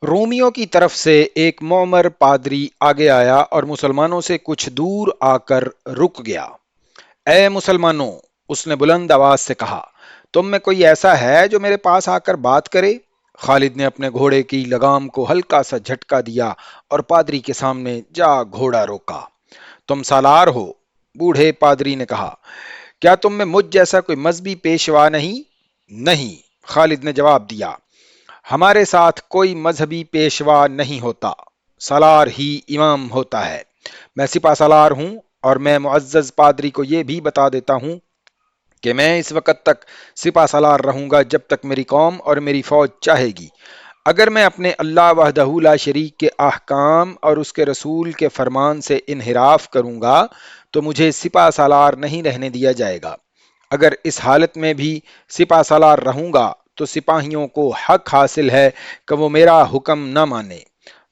Romeo की तरफ से एक मोमर पादरी आगे आया और मुसलमानों से कुछ दूर आकर रुक गया। ए मुसलमानों, उसने बुलंद आवाज से कहा, तुम में कोई ऐसा है जो मेरे पास आकर बात करे? खालिद ने अपने घोड़े की लगाम को हल्का सा झटका दिया और पादरी के सामने जा घोड़ा रोका। तुम सालार हो? बूढ़े पादरी ने कहा। क्या तुम में मुझ जैसा कोई मजहबी पेशवा नहीं? नहीं, खालिद ने जवाब दिया। हमारे साथ कोई मजहबी पेशवा नहीं होता, सालार ही इमाम होता है। मैं सिपा सालार हूं और मैं मुअज्जज पादरी को यह भी बता देता हूं कि मैं इस वक्त तक सिपा सालार रहूंगा जब तक मेरी कौम और मेरी फौज चाहेगी। अगर मैं अपने अल्लाह वहदहू ला शरीक के अहकाम और उसके रसूल के फरमान से इनहिराफ करूंगा तो मुझे सिपा सालार नहीं रहने दिया जाएगा। अगर इस हालत में भी सिपा सालार रहूंगा तो सिपाहियों को हक हासिल है कि वो मेरा हुक्म न माने।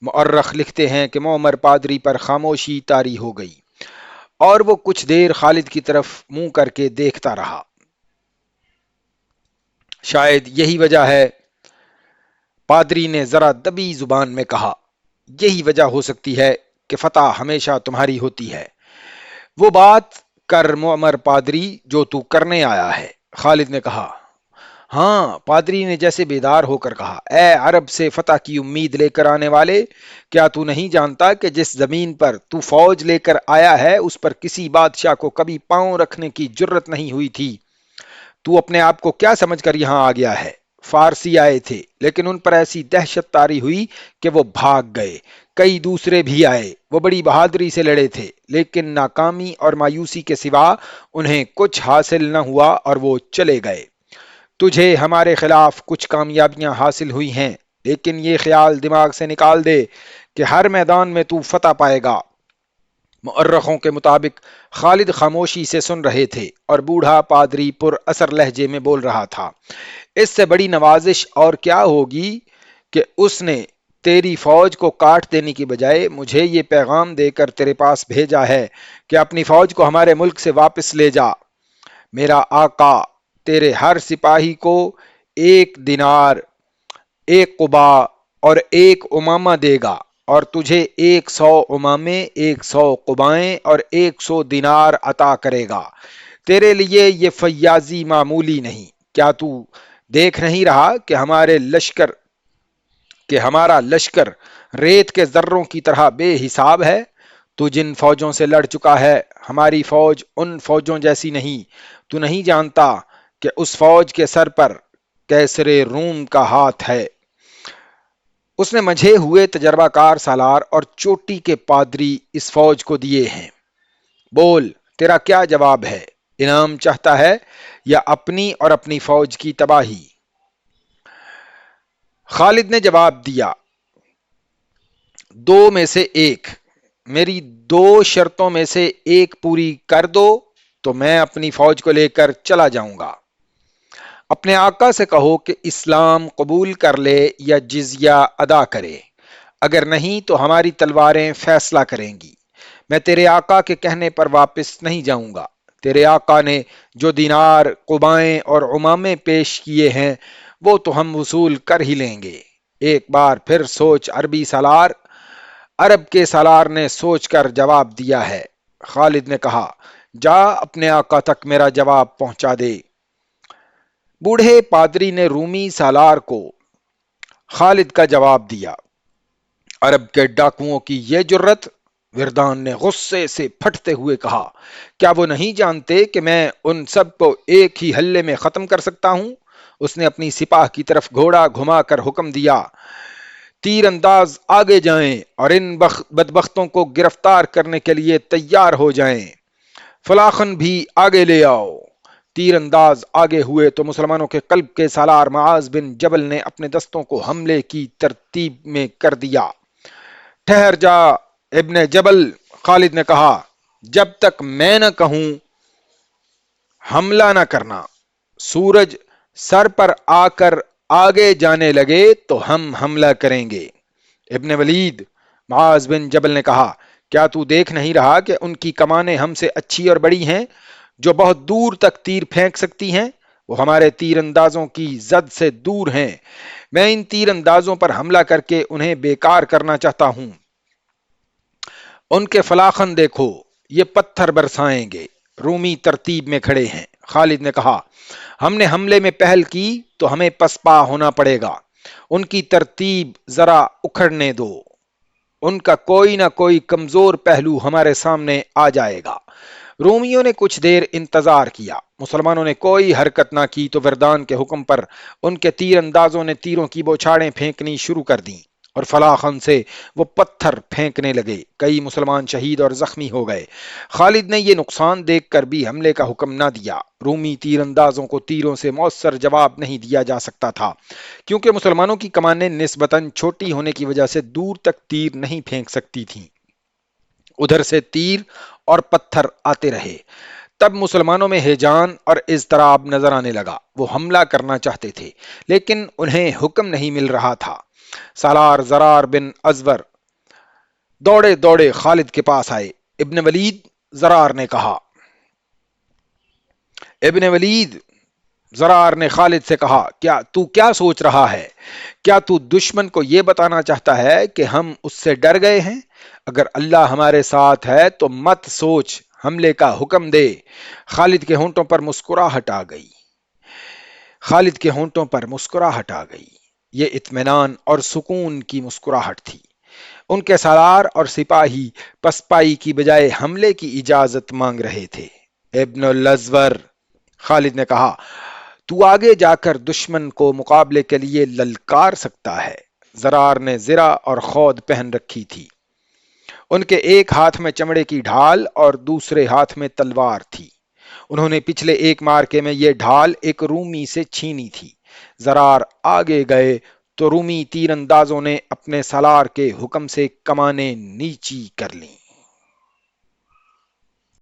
मुअर्रख लिखते हैं कि मोमर पादरी पर खामोशी तारी हो गई और वो कुछ देर खालिद की तरफ मुंह करके देखता रहा। शायद यही वजह है, पादरी ने जरा दबी जुबान में कहा, यही वजह हो सकती है कि फतह हमेशा तुम्हारी होती है। वो बात कर मोमर पादरी जो तू करने आया है, खालिद ने कहा। हाँ, पादरी ने जैसे बेदार होकर कहा, ए अरब से फतह की उम्मीद लेकर आने वाले, क्या तू नहीं जानता कि जिस जमीन पर तू फौज लेकर आया है उस पर किसी बादशाह को कभी पांव रखने की जुर्रत नहीं हुई थी। तू अपने आप को क्या समझकर यहां आ गया है? फारसी आए थे लेकिन उन पर ऐसी दहशत तारी हुई कि वो भाग गए। कई दूसरे भी आए, वो बड़ी बहादुरी से लड़े थे लेकिन नाकामी और मायूसी के सिवा उन्हें कुछ हासिल न हुआ और वो चले गए। तुझे हमारे खिलाफ कुछ कामयाबियां हासिल हुई हैं, लेकिन ये ख्याल दिमाग से निकाल दे कि हर मैदान में तू फतह पाएगा। मुअर्रखों के मुताबिक खालिद खामोशी से सुन रहे थे और बूढ़ा पादरी पुर असर लहजे में बोल रहा था। इससे बड़ी नवाजिश और क्या होगी कि उसने तेरी फौज को काट देने की बजाय मुझे ये पैगाम देकर तेरे पास भेजा है कि अपनी फौज को हमारे मुल्क से वापस ले जा। मेरा आका तेरे हर सिपाही को 1 दिनार, 1 कुबा और 1 उमामा देगा और तुझे 100 उमामे, 100 कुबाएं और 100 दिनार अता करेगा। तेरे लिए ये फैयाजी मामूली नहीं। क्या तू देख नहीं रहा कि हमारा लश्कर रेत के जर्रों की तरह बेहिसाब है? तू जिन फौजों से लड़ चुका है, हमारी फौज उन फौजों जैसी नहीं। तू नहीं जानता कि उस फौज के सर पर कैसरे रूम का हाथ है। उसने मंझे हुए तजर्बाकार सालार और चोटी के पादरी इस फौज को दिए हैं। बोल, तेरा क्या जवाब है? इनाम चाहता है या अपनी और अपनी फौज की तबाही? खालिद ने जवाब दिया, दो में से एक। मेरी दो शर्तों में से एक पूरी कर दो तो मैं अपनी फौज को लेकर चला जाऊंगा। अपने आका से कहो कि इस्लाम कबूल कर ले या जिजिया अदा करे। अगर नहीं तो हमारी तलवारें फैसला करेंगी। मैं तेरे आका के कहने पर वापस नहीं जाऊंगा। तेरे आका ने जो दिनार, कुबाएं और उमामे पेश किए हैं वो तो हम वसूल कर ही लेंगे। एक बार फिर सोच अरबी सालार। अरब के सालार ने सोचकर जवाब दिया है। खालिद ने कहा, जा अपने आका तक मेरा जवाब पहुंचा दे। बूढ़े पादरी ने रूमी सालार को खालिद का जवाब दिया। अरब के डाकुओं की यह जुर्रत! विरदान ने गुस्से से फटते हुए कहा, क्या वो नहीं जानते कि मैं उन सब को एक ही हल्ले में खत्म कर सकता हूं? उसने अपनी सिपाह की तरफ घोड़ा घुमाकर हुक्म दिया, तीर अंदाज आगे जाएं और इन बदबख्तों को गिरफ्तार करने के लिए तैयार हो जाएं। फलाखन भी आगे ले आओ। तीर अंदाज आगे हुए तो मुसलमानों के कल्ब के सालार मुआज बिन जबल ने अपने दस्तों को हमले की तरतीब में कर दिया। ठहर जा इब्ने जबल, खालिद ने कहा, जब तक मैं न कहूं हमला न करना। सूरज सर पर आकर आगे जाने लगे तो हम हमला करेंगे। इब्ने वलीद, मुआज बिन जबल ने कहा, क्या तू देख नहीं रहा कि उनकी कमानें हमसे अच्छी और बड़ी हैं, जो बहुत दूर तक तीर फेंक सकती हैं? वो हमारे तीर अंदाजों की जद से दूर हैं। میں ان تیر اندازوں پر حملہ کر کے انہیں بیکار کرنا چاہتا ہوں۔ ان کے فلاخن دیکھو، یہ پتھر برسائیں گے۔ رومی ترتیب میں کھڑے ہیں۔ خالد نے کہا، ہم نے حملے میں پہل کی تو ہمیں پسپا ہونا پڑے گا۔ ان کی ترتیب ذرا اکھڑنے دو، ان کا کوئی نہ کوئی کمزور پہلو ہمارے سامنے آ جائے گا۔ رومیوں نے کچھ دیر انتظار کیا، مسلمانوں نے کوئی حرکت نہ کی تو وردان کے حکم پر ان کے تیر اندازوں نے تیروں کی بوچھاڑیں پھینکنی شروع کر دیں اور فلاخن سے وہ پتھر پھینکنے لگے۔ کئی مسلمان شہید اور زخمی ہو گئے۔ خالد نے یہ نقصان دیکھ کر بھی حملے کا حکم نہ دیا۔ رومی تیر اندازوں کو تیروں سے مؤثر جواب نہیں دیا جا سکتا تھا، کیونکہ مسلمانوں کی کمانیں نسبتاً چھوٹی ہونے کی وجہ سے دور تک تیر نہیں پھینک سکتی تھیں۔ ادھر سے تیر اور پتھر آتے رہے۔ تب مسلمانوں میں ہیجان اور اضطراب نظر آنے لگا۔ وہ حملہ کرنا چاہتے تھے لیکن انہیں حکم نہیں مل رہا تھا۔ سالار زرار بن ازور دوڑے دوڑے خالد کے پاس آئے۔ ابن ولید، زرار نے کہا، ابن ولید زرار نے خالد سے کہا، کیا سوچ رہا ہے؟ کیا تو دشمن کو یہ بتانا چاہتا ہے کہ ہم اس سے ڈر گئے ہیں؟ اگر اللہ ہمارے ساتھ ہے تو مت سوچ، حملے کا حکم دے۔ خالد کے ہونٹوں پر مسکراہٹ آ گئی۔ خالد کے ہونٹوں پر مسکراہٹ آ گئی۔ یہ اطمینان اور سکون کی مسکراہٹ تھی۔ ان کے سالار اور سپاہی پسپائی کی بجائے حملے کی اجازت مانگ رہے تھے۔ ابن الازور، خالد نے کہا، تو آگے جا کر دشمن کو مقابلے کے لیے للکار سکتا ہے۔ زرار نے زرہ اور خود پہن رکھی تھی۔ ان کے ایک ہاتھ میں چمڑے کی ڈھال اور دوسرے ہاتھ میں تلوار تھی۔ انہوں نے پچھلے ایک مارکے میں یہ ڈھال ایک رومی سے چھینی تھی۔ زرار آگے گئے تو رومی تیر اندازوں نے اپنے سالار کے حکم سے کمانیں نیچی کر لیں۔